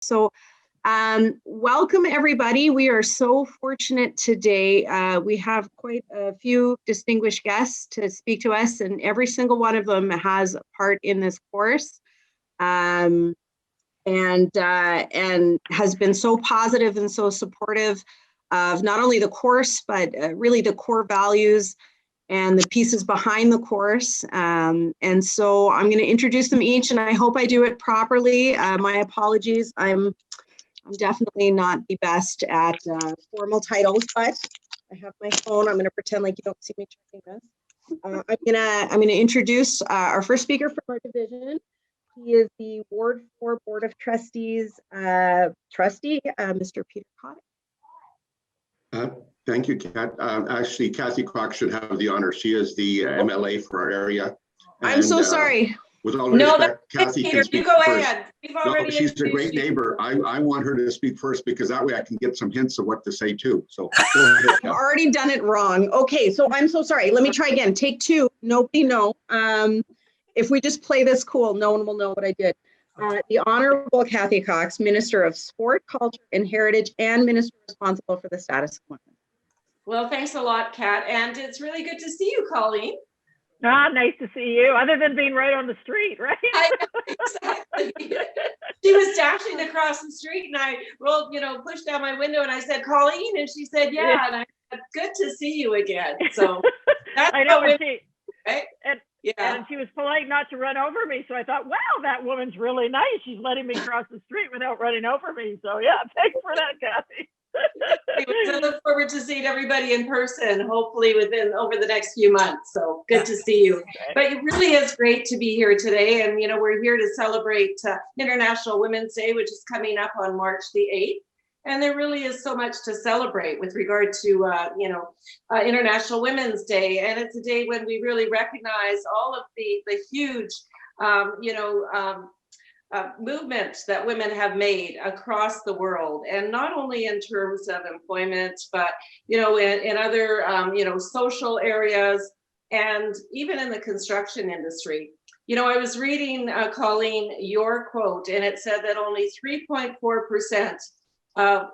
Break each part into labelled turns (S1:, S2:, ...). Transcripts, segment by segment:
S1: So welcome everybody. We are so fortunate today. We have quite a few distinguished guests to speak to us, and every single one of them has a part in this course and has been so positive and so supportive of not only the course, but really the core values and the pieces behind the course. And so I'm going to introduce them each, and I hope I do it properly. My apologies. I'm definitely not the best at formal titles, but I have my phone. I'm going to pretend like you don't see me checking this. I'm gonna introduce our first speaker from our division. He is the Ward 4 Board of Trustees trustee, Mr. Peter Kotick.
S2: Thank you, Kat. Actually, Kathy Cox should have the honor. She is the MLA for our area.
S1: I'm so sorry.
S2: With all due respect, Kathy can speak
S3: go
S2: first.
S3: ahead.
S2: No, she's a great neighbor. I want her to speak first because that way I can get some hints of what to say too. So go ahead,
S1: I've already done it wrong. Okay, so I'm so sorry. Let me try again. Take two. Nobody know. If we just play this cool, no one will know what I did. The Honorable Kathy Cox, Minister of Sport, Culture and Heritage, and Minister responsible for the status of women.
S3: Well, thanks a lot, Kat. And it's really good to see you, Colleen.
S4: Nice to see you, other than being right on the street, right?
S3: Exactly. She was dashing across the street and I rolled, pushed down my window and I said, Colleen, and she said, yeah. And I said, good to see you again. So that's
S4: I know,
S3: right?
S4: And she was polite not to run over me. So I thought, wow, that woman's really nice. She's letting me cross the street without running over me. So yeah, thanks for that, Kathy.
S3: I look forward to seeing everybody in person, hopefully over the next few months. So good to see you. But it really is great to be here today. And, we're here to celebrate International Women's Day, which is coming up on March the 8th. And there really is so much to celebrate with regard to, International Women's Day. And it's a day when we really recognize all of the huge, movement that women have made across the world, and not only in terms of employment, but in other social areas, and even in the construction industry. I was reading, Colleen, your quote, and it said that only 3.4% of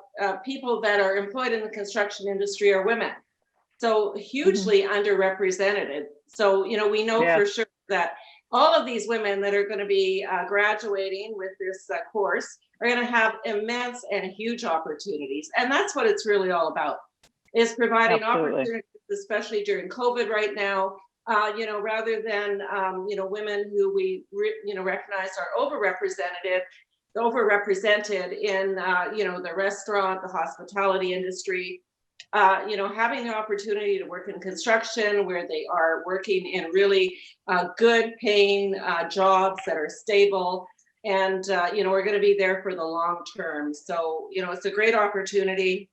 S3: people that are employed in the construction industry are women. So hugely underrepresented. So we know for sure that all of these women that are going to be graduating with this course are going to have immense and huge opportunities. And that's what it's really all about, is providing opportunities, especially during COVID right now, rather than, women who we, recognize are overrepresented in, the restaurant, the hospitality industry, having the opportunity to work in construction where they are working in really good paying jobs that are stable, and we're going to be there for the long term. So it's a great opportunity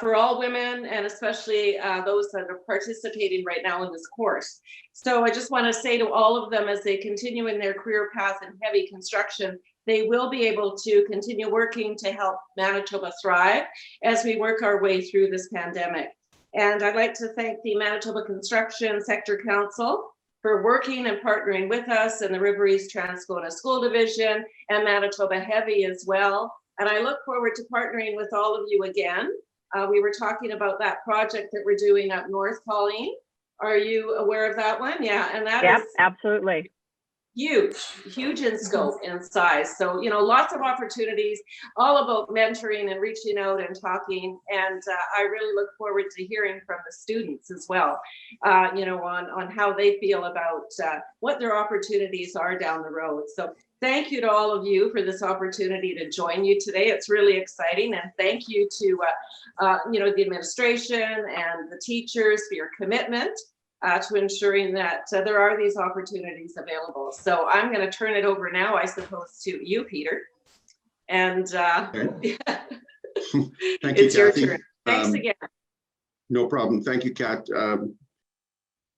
S3: for all women, and especially those that are participating right now in this course. So I just want to say to all of them, as they continue in their career path in heavy construction, they will be able to continue working to help Manitoba thrive as we work our way through this pandemic. And I'd like to thank the Manitoba Construction Sector Council for working and partnering with us, and the River East Transcona School Division and Manitoba Heavy as well. And I look forward to partnering with all of you again. We were talking about that project that we're doing up north, Colleen. Are you aware of that one? Yeah, and that is
S4: absolutely
S3: huge in scope and size. So, lots of opportunities, all about mentoring and reaching out and talking. And I really look forward to hearing from the students as well, on how they feel about what their opportunities are down the road. So thank you to all of you for this opportunity to join you today. It's really exciting. And thank you to, the administration and the teachers for your commitment to ensuring that there are these opportunities available. So I'm going to turn it over now, I suppose, to you, Peter. And
S2: Thank you,
S3: it's your
S2: Kathy.
S3: turn. Thanks again.
S2: No problem. Thank you, Kat.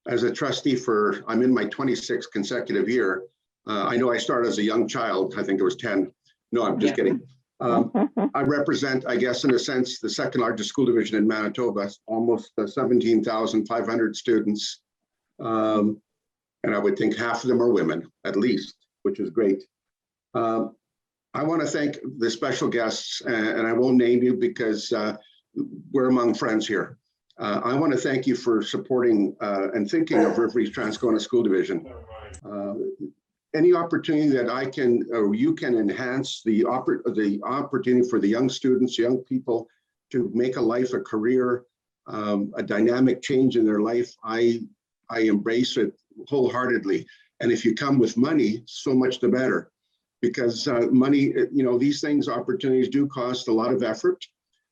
S2: As a trustee I'm in my 26th consecutive year. I know I started as a young child. I think it was 10. No, I'm just kidding. I represent, I guess, in a sense, the second largest school division in Manitoba, almost 17,500 students. And I would think half of them are women, at least, which is great. I want to thank the special guests, and I won't name you because we're among friends here. I want to thank you for supporting and thinking of River East Transcona School Division. Any opportunity that I can or you can enhance the opportunity for the young students, young people to make a life, a career, a dynamic change in their life, I embrace it wholeheartedly. And if you come with money, so much the better. Because money, these things, opportunities do cost a lot of effort,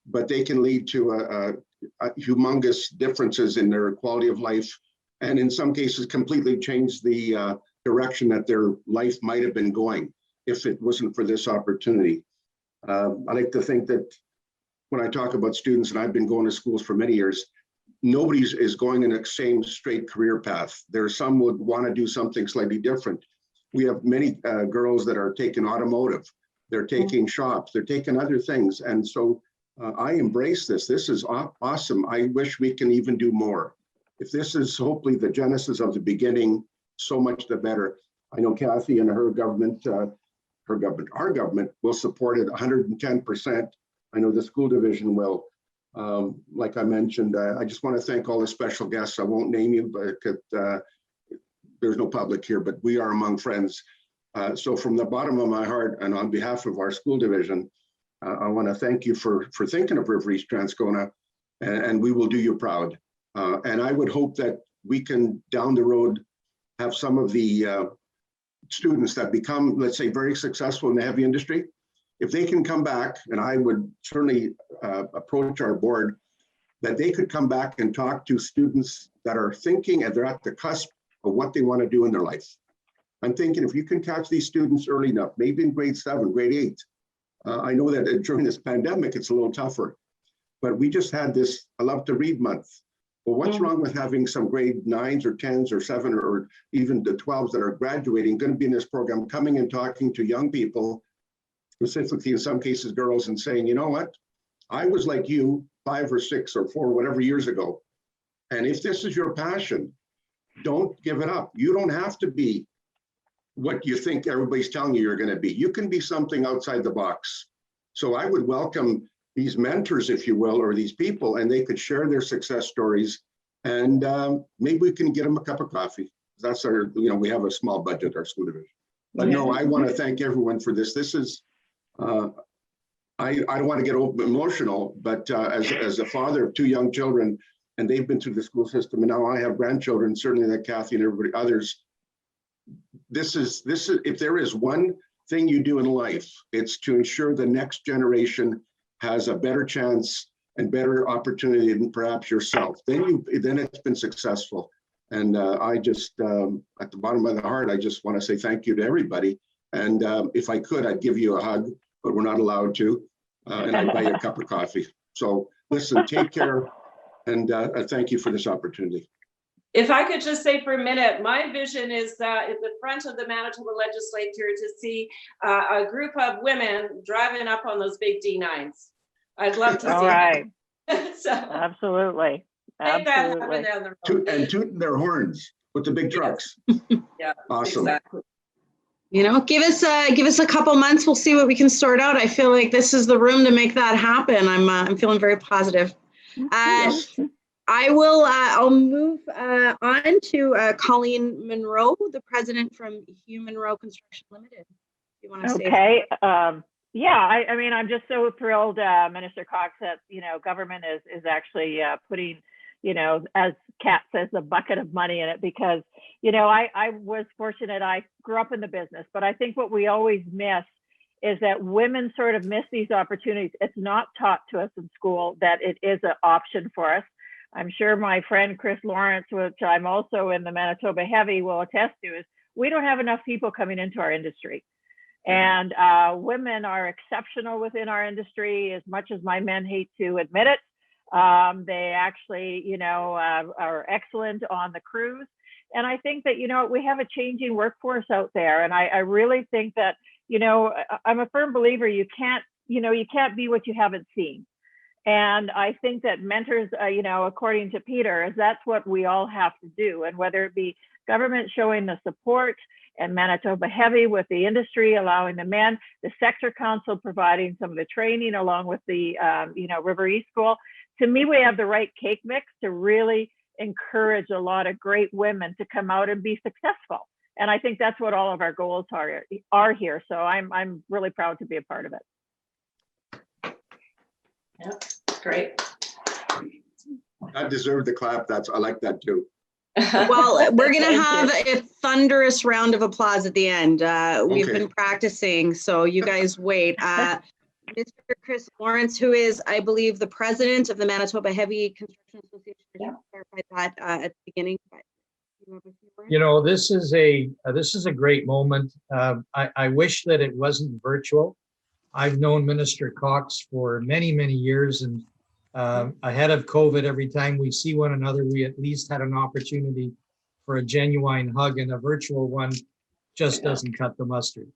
S2: but they can lead to a humongous differences in their quality of life, and in some cases completely change the direction that their life might have been going if it wasn't for this opportunity. I like to think that when I talk about students, and I've been going to schools for many years, nobody is going in the same straight career path. There's some would want to do something slightly different. We have many girls that are taking automotive, they're taking shops, they're taking other things. And so I embrace this. This is awesome. I wish we can even do more. If this is hopefully the genesis of the beginning, so much the better. I know Kathy and our government will support it 110%. I know the school division will. Like I mentioned, I just want to thank all the special guests. I won't name you, but there's no public here, but we are among friends. So from the bottom of my heart and on behalf of our school division, I want to thank you for thinking of River East Transcona, and we will do you proud. And I would hope that we can down the road have some of the students that become, let's say, very successful in the heavy industry. If they can come back, and I would certainly approach our board, that they could come back and talk to students that are thinking and they're at the cusp of what they want to do in their life. I'm thinking if you can catch these students early enough, maybe in grade 7, grade 8. I know that during this pandemic, it's a little tougher, but we just had this I Love to Read month. Well, what's wrong with having some grade 9s or 10s or 7 or even the 12s that are graduating, going to be in this program, coming and talking to young people, specifically in some cases girls, and saying, you know what, I was like you 5 or 6 or 4, whatever years ago. And if this is your passion, don't give it up. You don't have to be what you think everybody's telling you you're going to be. You can be something outside the box. So I would welcome these mentors, if you will, or these people, and they could share their success stories, and maybe we can get them a cup of coffee. That's our, we have a small budget, our school division. But no, I want to thank everyone for this. This is, I don't want to get emotional, but as a father of 2 young children, and they've been through the school system, and now I have grandchildren, certainly like Kathy and everybody others. This is if there is one thing you do in life, it's to ensure the next generation has a better chance and better opportunity than perhaps yourself. Then it's been successful. And I just, at the bottom of the heart, I just want to say thank you to everybody. And if I could, I'd give you a hug, but we're not allowed to. And I'd buy you a cup of coffee. So listen, take care. And thank you for this opportunity.
S3: If I could just say for a minute, my vision is that at the front of the Manitoba legislature to see a group of women driving up on those big D9s. I'd love to see
S4: All right.
S3: So,
S4: Absolutely.
S3: make that happen
S4: Absolutely.
S3: down the road.
S2: And tooting their horns with the big trucks.
S3: Yeah,
S2: Awesome.
S3: exactly.
S1: Give us a couple months. We'll see what we can sort out. I feel like this is the room to make that happen. I'm feeling very positive.
S2: Yes.
S1: I'll move on to Colleen Monroe, the president from Hugh Monroe Construction Limited. You want to say?
S4: Okay. Yeah, I mean, I'm just so thrilled, Minister Cox, that, government is actually putting, as Kat says, a bucket of money in it, because, I was fortunate. I grew up in the business, but I think what we always miss is that women sort of miss these opportunities. It's not taught to us in school that it is an option for us. I'm sure my friend Chris Lawrence, which I'm also in the Manitoba Heavy, will attest to, is we don't have enough people coming into our industry. And women are exceptional within our industry, as much as my men hate to admit it. They actually, are excellent on the crews. And I think that, we have a changing workforce out there. And I really think that, I'm a firm believer you can't be what you haven't seen. And I think that mentors, according to Peter, is that's what we all have to do. And whether it be government showing the support and Manitoba Heavy with the industry, allowing the men, the sector council providing some of the training along with the, River East School. To me, we have the right cake mix to really encourage a lot of great women to come out and be successful. And I think that's what all of our goals are here. So I'm really proud to be a part of it.
S3: Yep, great.
S2: I deserve the clap. I like that too.
S1: Well, we're going to
S4: Thank
S1: have a thunderous round of applause at the end. We've
S2: Okay.
S1: been practicing, so you guys wait. Mr. Chris Lawrence, who is, I believe, the president of the Manitoba Heavy Construction Association. I
S3: Yeah.
S1: should clarify that at the beginning. But you have a few words?
S5: You know, this is a great moment. I wish that it wasn't virtual. I've known Minister Cox for many, many years, and ahead of COVID, every time we see one another, we at least had an opportunity for a genuine hug, and a virtual one just doesn't cut the mustard.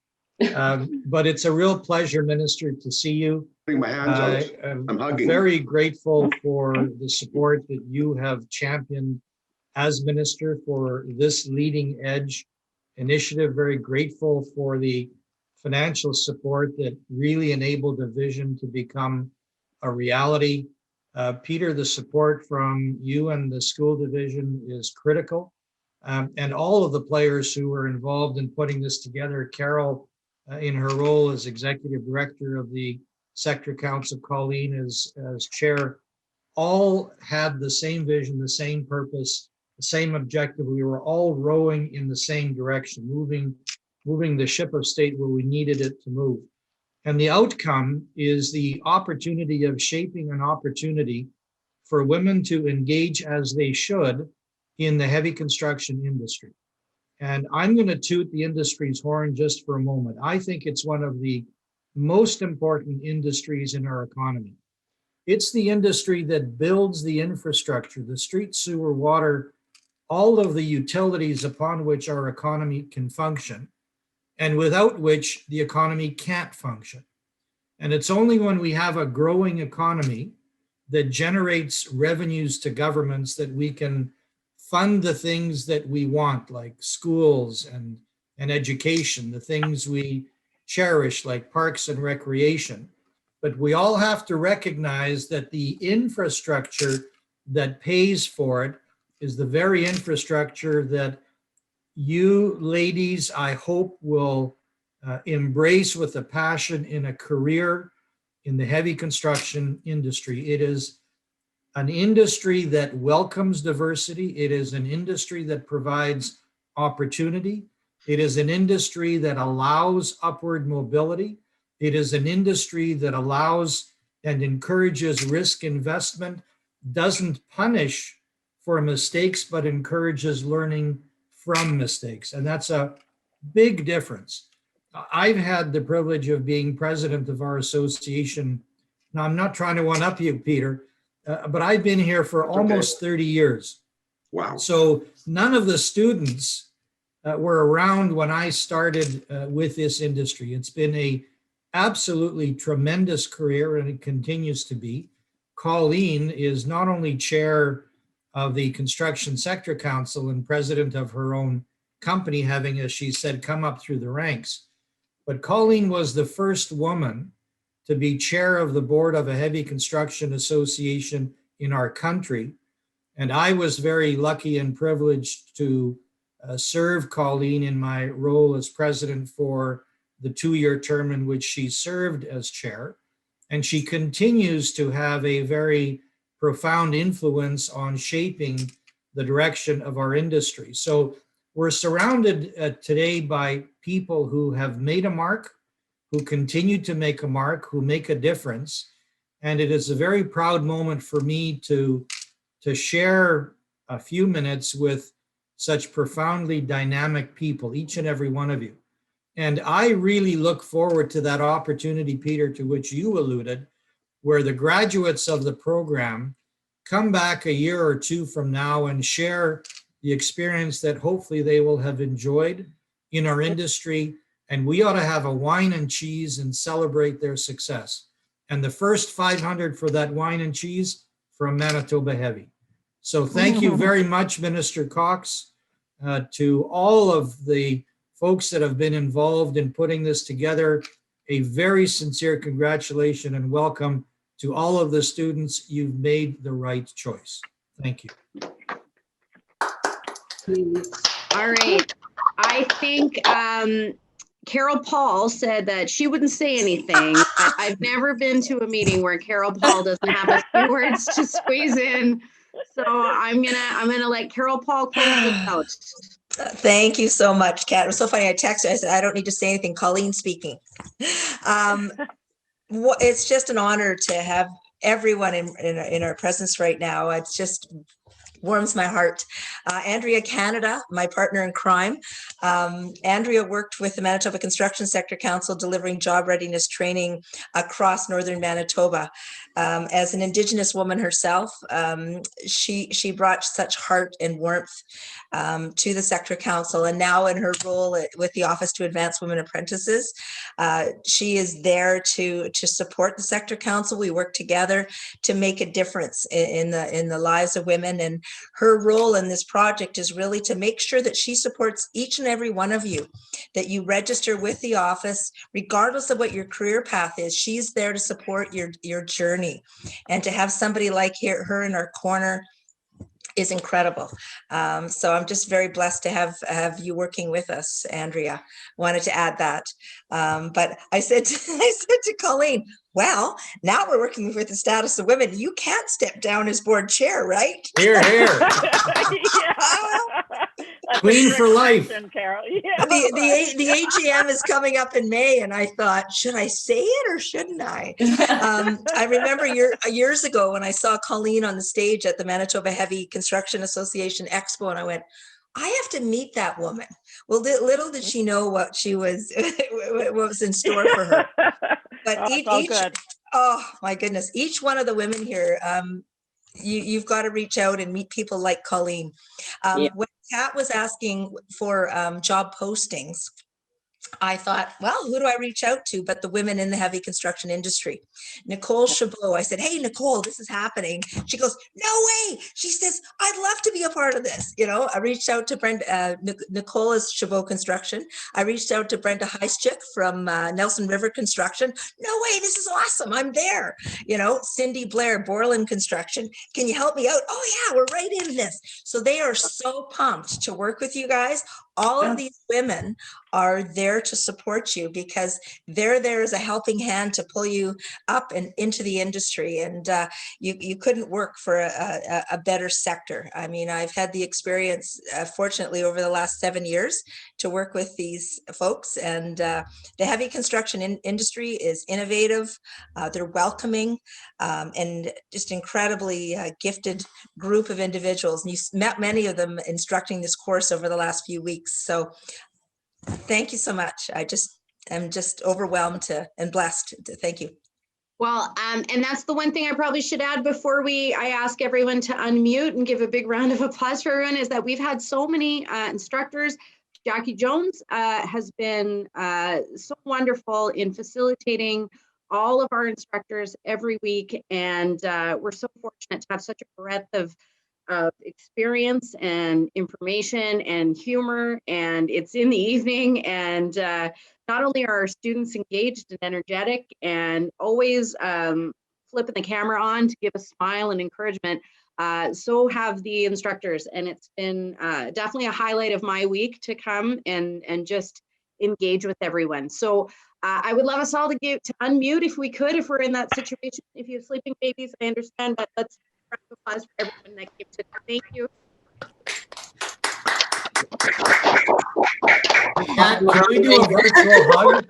S5: But it's a real pleasure, Minister, to see you.
S2: Putting my hands out. I'm hugging.
S5: Very grateful for the support that you have championed as minister for this leading edge initiative. Very grateful for the financial support that really enabled the vision to become a reality. Peter, the support from you and the school division is critical. And all of the players who were involved in putting this together, Carol, in her role as executive director of the sector council, Colleen as chair, all had the same vision, the same purpose, the same objective. We were all rowing in the same direction, moving the ship of state where we needed it to move. And the outcome is the opportunity of shaping an opportunity for women to engage as they should in the heavy construction industry. And I'm going to toot the industry's horn just for a moment. I think it's one of the most important industries in our economy. It's the industry that builds the infrastructure, the street, sewer, water, all of the utilities upon which our economy can function, and without which the economy can't function. And it's only when we have a growing economy that generates revenues to governments that we can fund the things that we want, like schools and education, the things we cherish, like parks and recreation. But we all have to recognize that the infrastructure that pays for it is the very infrastructure that you ladies, I hope, will embrace with a passion in a career in the heavy construction industry. It is an industry that welcomes diversity. It is an industry that provides opportunity. It is an industry that allows upward mobility. It is an industry that allows and encourages risk investment, doesn't punish for mistakes, but encourages learning from mistakes. And that's a big difference. I've had the privilege of being president of our association. Now, I'm not trying to one-up you, Peter, but I've been here for almost 30 years.
S2: Wow.
S5: So none of the students were around when I started with this industry. It's been a absolutely tremendous career, and it continues to be. Colleen is not only chair of the Construction Sector Council and president of her own company, having, as she said, come up through the ranks, but Colleen was the first woman to be chair of the board of a heavy construction association in our country. And I was very lucky and privileged to serve Colleen in my role as president for the 2-year term in which she served as chair. And she continues to have a very profound influence on shaping the direction of our industry. So we're surrounded today by people who have made a mark, who continue to make a mark, who make a difference. And it is a very proud moment for me to share a few minutes with such profoundly dynamic people, each and every one of you. And I really look forward to that opportunity, Peter, to which you alluded, where the graduates of the program come back a year or two from now and share the experience that hopefully they will have enjoyed in our industry. And we ought to have a wine and cheese and celebrate their success. And the first 500 for that wine and cheese from Manitoba Heavy. So thank you very much, Minister Cox, to all of the folks that have been involved in putting this together, a very sincere congratulations and welcome to all of the students. You've made the right choice. Thank you.
S1: All right. I think Carol Paul said that she wouldn't say anything, but I've never been to a meeting where Carol Paul doesn't have a few words to squeeze in. So I'm gonna let Carol Paul close this out.
S6: Thank you so much, Kat. It was so funny. I texted, I said, I don't need to say anything. Colleen speaking. It's just an honor to have everyone in our presence right now. It's just warms my heart. Andrea Canada, my partner in crime. Andrea worked with the Manitoba Construction Sector Council delivering job readiness training across northern Manitoba. As an Indigenous woman herself, she brought such heart and warmth to the Sector Council, and now in her role with the Office to Advance Women Apprentices, she is there to support the Sector Council. We work together to make a difference in the lives of women, and her role in this project is really to make sure that she supports each and every one of you, that you register with the office, regardless of what your career path is. She's there to support your journey, and to have somebody like her in our corner is incredible. So I'm just very blessed to have you working with us, Andrea. Wanted to add that. But I said to Colleen, well, now we're working with the status of women. You can't step down as board chair, right?
S5: Here, here. Queen for life.
S4: Carol. Yeah,
S6: The AGM is coming up in May, and I thought, should I say it or shouldn't I? I remember years ago when I saw Colleen on the stage at the Manitoba Heavy Construction Association Expo, and I went, I have to meet that woman. Well, little did she know what was in store for her. But oh my goodness, each one of the women here, you've got to reach out and meet people like Colleen. When Kat was asking for job postings, I thought, well, who do I reach out to but the women in the heavy construction industry? Nicole Chabot. I said, hey, Nicole, this is happening. She goes, no way. She says, I'd love to be a part of this. You know, I reached out to Brenda. Nicole is Chabot Construction. I reached out to Brenda Heischuk from Nelson River Construction. No way, this is awesome. I'm there. You know, Cindy Blair, Borland Construction. Can you help me out? Oh, yeah, we're right in this. So they are so pumped to work with you guys. All of these women are there to support you because they're there as a helping hand to pull you up and into the industry. And you couldn't work for a better sector. I mean, I've had the experience, fortunately, over the last 7 years to work with these folks. And the heavy construction industry is innovative. They're welcoming and just incredibly gifted group of individuals. And you met many of them instructing this course over the last few weeks. So thank you so much. I'm just overwhelmed and blessed. Thank you.
S1: Well, and that's the one thing I probably should add before I ask everyone to unmute and give a big round of applause for everyone, is that we've had so many instructors. Jackie Jones has been so wonderful in facilitating all of our instructors every week. And we're so fortunate to have such a breadth of experience and information and humor, and it's in the evening, and not only are our students engaged and energetic and always flipping the camera on to give a smile and encouragement, so have the instructors, and it's been definitely a highlight of my week to come and just engage with everyone. So I would love us all to unmute if we could, if we're in that situation. If you have sleeping babies, I understand, but let's applause for everyone that came today. Thank you.
S5: Can we do a virtual hug?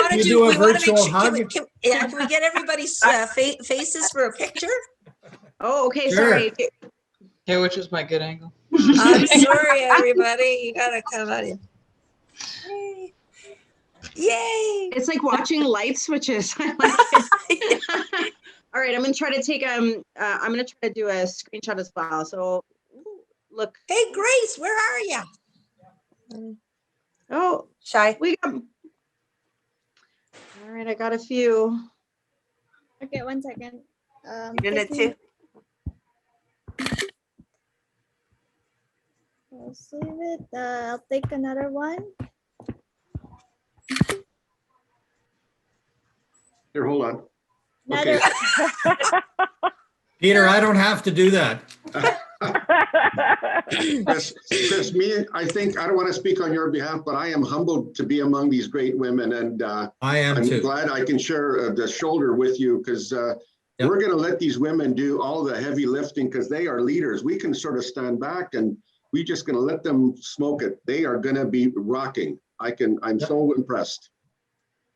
S5: Can you do a virtual hug?
S6: Can we get everybody's faces for a picture?
S1: Oh, okay,
S5: Sure.
S1: sorry.
S7: Okay, which is my good angle?
S6: I'm sorry, everybody. You gotta come out in. Yay. Yay.
S1: It's like watching light switches. I like it. All right, I'm gonna try to take I'm gonna try to do a screenshot as well. So look.
S6: Hey, Grace, where are you?
S1: Oh,
S6: Shy.
S1: we got. All right, I got a few.
S8: Okay, 1 second.
S6: You did it too?
S8: I'll save it. I'll take another one.
S2: Here, hold on.
S8: Another.
S5: Peter, I don't have to do that.
S2: Chris, I think, I don't want to speak on your behalf, but I am humbled to be among these great women, and
S5: I am
S2: I'm
S5: too.
S2: glad I can share the shoulder with you, because
S5: Yep.
S2: we're going to let these women do all the heavy lifting, because they are leaders. We can sort of stand back, and we just going to let them smoke it. They are going to be rocking. I'm so impressed.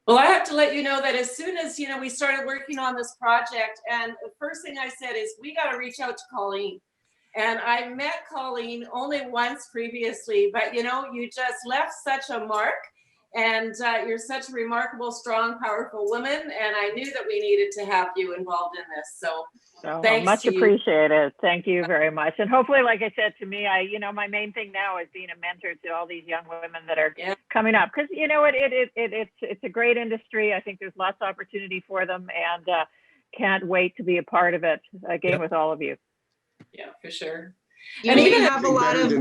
S3: Well, I have to let you know that as soon as, we started working on this project, and the first thing I said is, we got to reach out to Colleen. And I met Colleen only once previously, but you just left such a mark, and you're such a remarkable, strong, powerful woman. And I knew that we needed to have you involved in this. So thanks
S4: much
S3: to you.
S4: appreciated. Thank you very much. And hopefully, like I said, to me, my main thing now is being a mentor to all these young women that are coming up, because it's a great industry. I think there's lots of opportunity for them, and can't wait to be a part of it again with all of you.
S3: Yeah, for sure.
S1: And
S3: And
S1: we
S3: even
S1: have a lot of,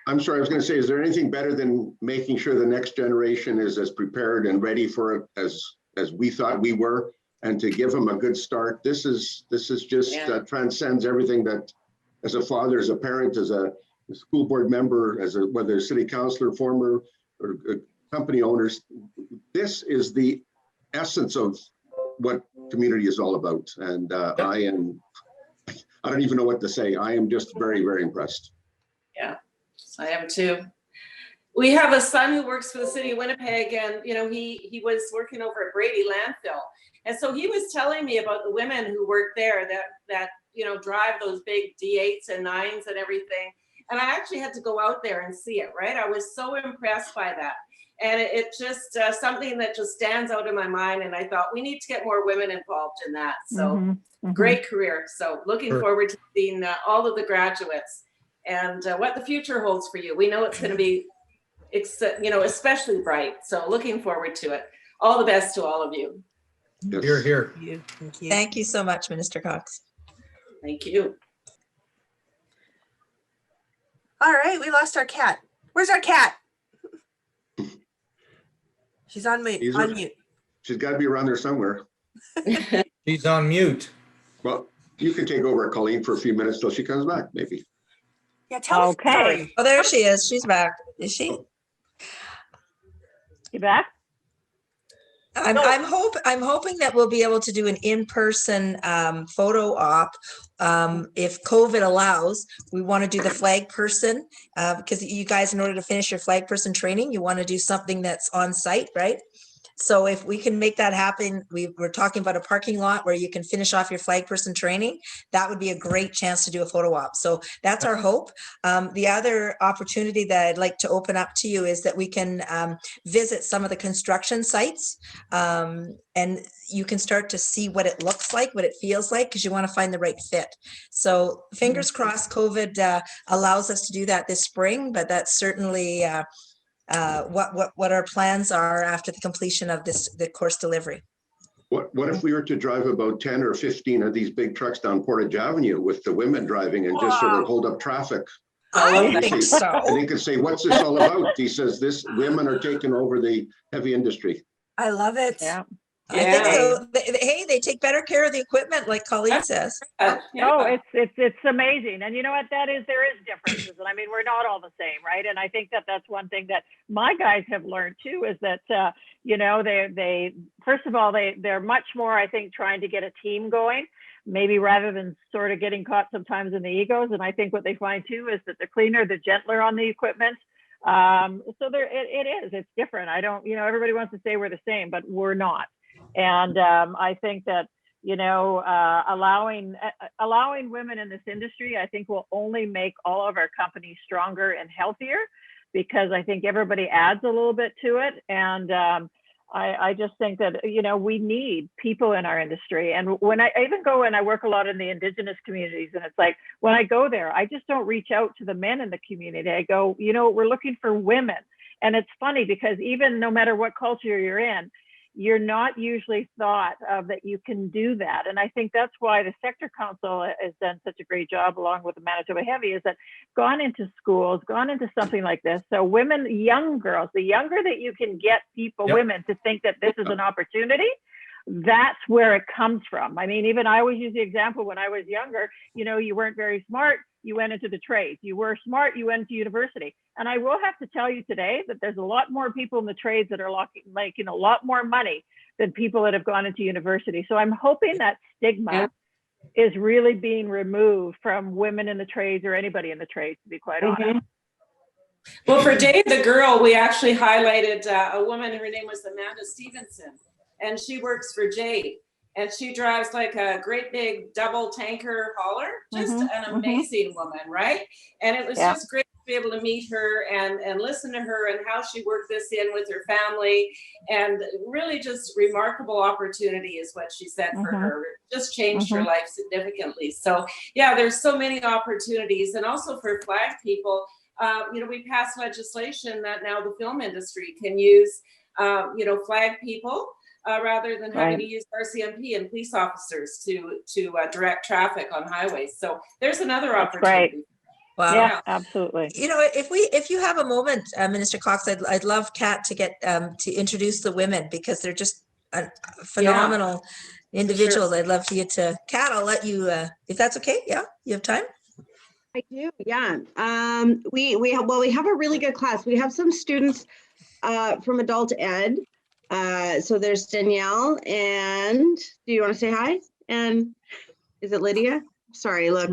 S2: I'm sorry, I was going to say, is there anything better than making sure the next generation is as prepared and ready for it as we thought we were, and to give them a good start? This is just transcends everything that, as a father, as a parent, as a school board member, whether city councillor, former, or company owners. This is the essence of what community is all about. And I don't even know what to say. I am just very, very impressed.
S3: Yeah, I am too. We have a son who works for the city of Winnipeg, and he was working over at Brady landfill, and so he was telling me about the women who work there that drive those big D8s and 9s and everything. And I actually had to go out there and see it. Right, I was so impressed by that, and it just something that just stands out in my mind. And I thought we need to get more women involved in that. So great career. So looking forward to seeing all of the graduates and what the future holds for you. We know it's going to be especially bright. So looking forward to it. All the best to all of you.
S2: Yes.
S5: Here, here.
S6: Thank you. Thank you so much, Minister Cox.
S3: Thank you.
S9: All right, we lost our cat. Where's our cat? She's on mute.
S2: She's
S9: On mute.
S2: She's got to be around there somewhere.
S5: She's on mute.
S2: Well, you can take over, Colleen, for a few minutes till she comes back, maybe.
S9: Yeah, tell us the story.
S6: Oh, there she is. She's back. Is she?
S4: You back?
S6: I'm hoping that we'll be able to do an in-person photo op if COVID allows. We want to do the flag person because you guys, in order to finish your flag person training, you want to do something that's on site, right? So if we can make that happen, we're talking about a parking lot where you can finish off your flag person training. That would be a great chance to do a photo op. So that's our hope. The other opportunity that I'd like to open up to you is that we can visit some of the construction sites and you can start to see what it looks like, what it feels like, because you want to find the right fit. So fingers crossed COVID allows us to do that this spring, but that's certainly what our plans are after the completion of the course delivery.
S2: What if we were to drive about 10 or 15 of these big trucks down Portage Avenue with the women driving and just sort of hold up traffic?
S6: I think so.
S2: And he could say, what's this all about? He says, women are taking over the heavy industry.
S9: I love it.
S4: Yeah.
S6: I think so. They take better care of the equipment, like Colleen says.
S4: Oh, it's amazing. And you know what there is differences. And I mean, we're not all the same, right? And I think that's one thing that my guys have learned too, is that, they first of all, they're much more, I think, trying to get a team going, maybe rather than sort of getting caught sometimes in the egos. And I think what they find too is that the cleaner, the gentler on the equipment. So it's different. I don't, everybody wants to say we're the same, but we're not. And I think that, allowing women in this industry, I think will only make all of our companies stronger and healthier, because I think everybody adds a little bit to it. And I just think that, we need people in our industry. And when I even go and I work a lot in the Indigenous communities, and it's like, when I go there, I just don't reach out to the men in the community. I go, we're looking for women. And it's funny because even no matter what culture you're in, you're not usually thought of that you can do that. And I think that's why the sector council has done such a great job, along with the Manitoba Heavy, is that gone into schools, gone into something like this. So women, young girls, the younger that you can get people, women, to think that this is an opportunity, that's where it comes from. I mean, even I always use the example when I was younger, you know, you weren't very smart, you went into the trades. You were smart, you went to university. And I will have to tell you today that there's a lot more people in the trades that are making a lot more money than people that have gone into university. So I'm hoping that stigma is really being removed from women in the trades or anybody in the trades, to be quite honest.
S3: Well, for Day of the Girl, we actually highlighted a woman, her name was Amanda Stevenson, and she works for Jade. And she drives like a great big double tanker hauler, just an amazing woman, right? And it was just great to be able to meet her and listen to her and how she worked this in with her family. And really just remarkable opportunity is what she said for her. It just changed her life significantly. So yeah, there's so many opportunities. And also for Flag people, you know, we passed legislation that now the film industry can use, you know, Flag people. Rather than having to use RCMP and police officers to direct traffic on highways. So there's another opportunity.
S6: Wow.
S4: Yeah, absolutely.
S6: You know, if you have a moment, Minister Cox, I'd love Kat to get to introduce the women, because they're just phenomenal individuals. I'd love for you to, Kat, I'll let you, if that's okay. Yeah, you have time?
S1: I do, yeah. We have a really good class. We have some students from adult ed. So there's Danielle, and do you want to say hi? And is it Lydia? Sorry, look.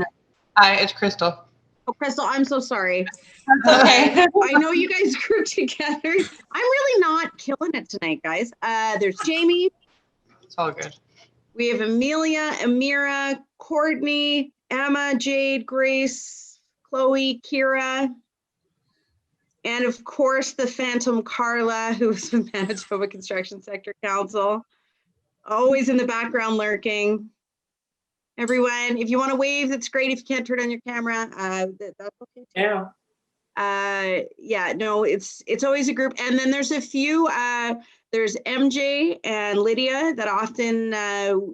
S7: Hi, it's Crystal.
S1: Oh, Crystal, I'm so sorry.
S7: That's okay.
S1: I know you guys grew together. I'm really not killing it tonight, guys. There's Jamie.
S7: It's all good.
S1: We have Amelia, Amira, Courtney, Emma, Jade, Grace, Chloe, Kira, and of course the Phantom Carla, who's the Manitoba Construction Sector Council, always in the background lurking. Everyone, if you want to wave, that's great. If you can't turn on your camera, that's okay too. Yeah, no, it's always a group. And then there's a few, there's MJ and Lydia that often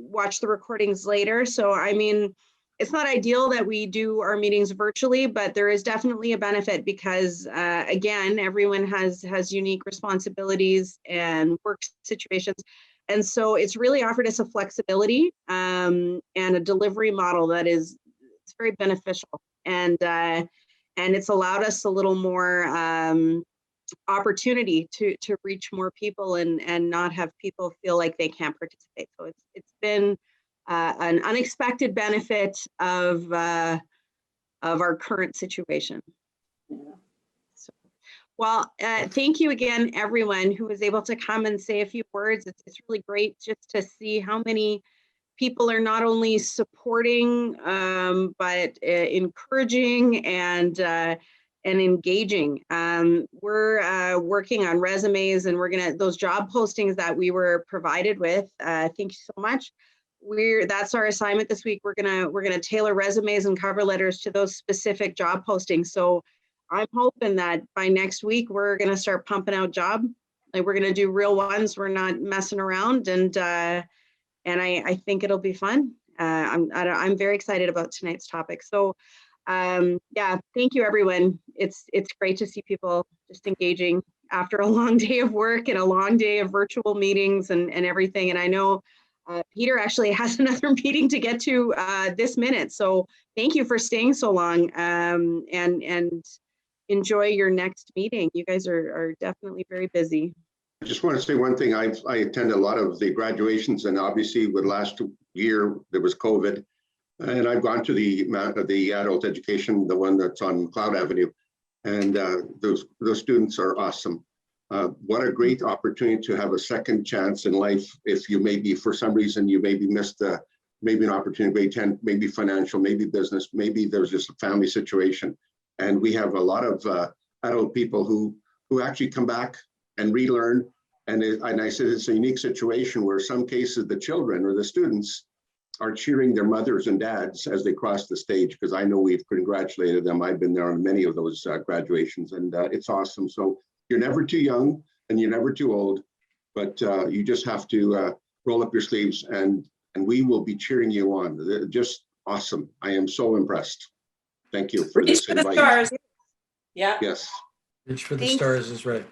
S1: watch the recordings later. So, I mean, it's not ideal that we do our meetings virtually, but there is definitely a benefit because, again, everyone has unique responsibilities and work situations. And so it's really offered us a flexibility and a delivery model that it's very beneficial. And it's allowed us a little more opportunity to reach more people and not have people feel like they can't participate. So it's been an unexpected benefit of our current situation. So, well, thank you again, everyone who was able to come and say a few words. It's really great just to see how many people are not only supporting, but encouraging and engaging. We're working on resumes, and those job postings that we were provided with. Thank you so much. That's our assignment this week. We're gonna tailor resumes and cover letters to those specific job postings. So I'm hoping that by next week we're gonna start pumping out like we're gonna do real ones. We're not messing around, and I think it'll be fun. I'm very excited about tonight's topic. So yeah, thank you, everyone. It's great to see people just engaging after a long day of work and a long day of virtual meetings and everything. And I know Peter actually has another meeting to get to this minute. So thank you for staying so long and enjoy your next meeting. You guys are definitely very busy.
S2: I just want to say one thing. I attend a lot of the graduations, and obviously with last year there was COVID, and I've gone to the adult education, the one that's on Cloud Avenue, and those students are awesome. What a great opportunity to have a second chance in life. If you maybe for some reason you maybe missed maybe an opportunity, grade 10, maybe financial, maybe business, maybe there's just a family situation, and we have a lot of adult people who actually come back and relearn. And I said it's a unique situation where some cases the children or the students are cheering their mothers and dads as they cross the stage, because I know we've congratulated them. I've been there on many of those graduations, and it's awesome. So you're never too young and you're never too old, but you just have to roll up your sleeves and we will be cheering you on. They're just awesome. I am so impressed. Thank you for
S3: Reach
S2: this
S3: for the
S2: invite.
S3: stars. Yeah.
S2: Yes.
S5: Reach for the
S9: Thank-
S5: stars is right.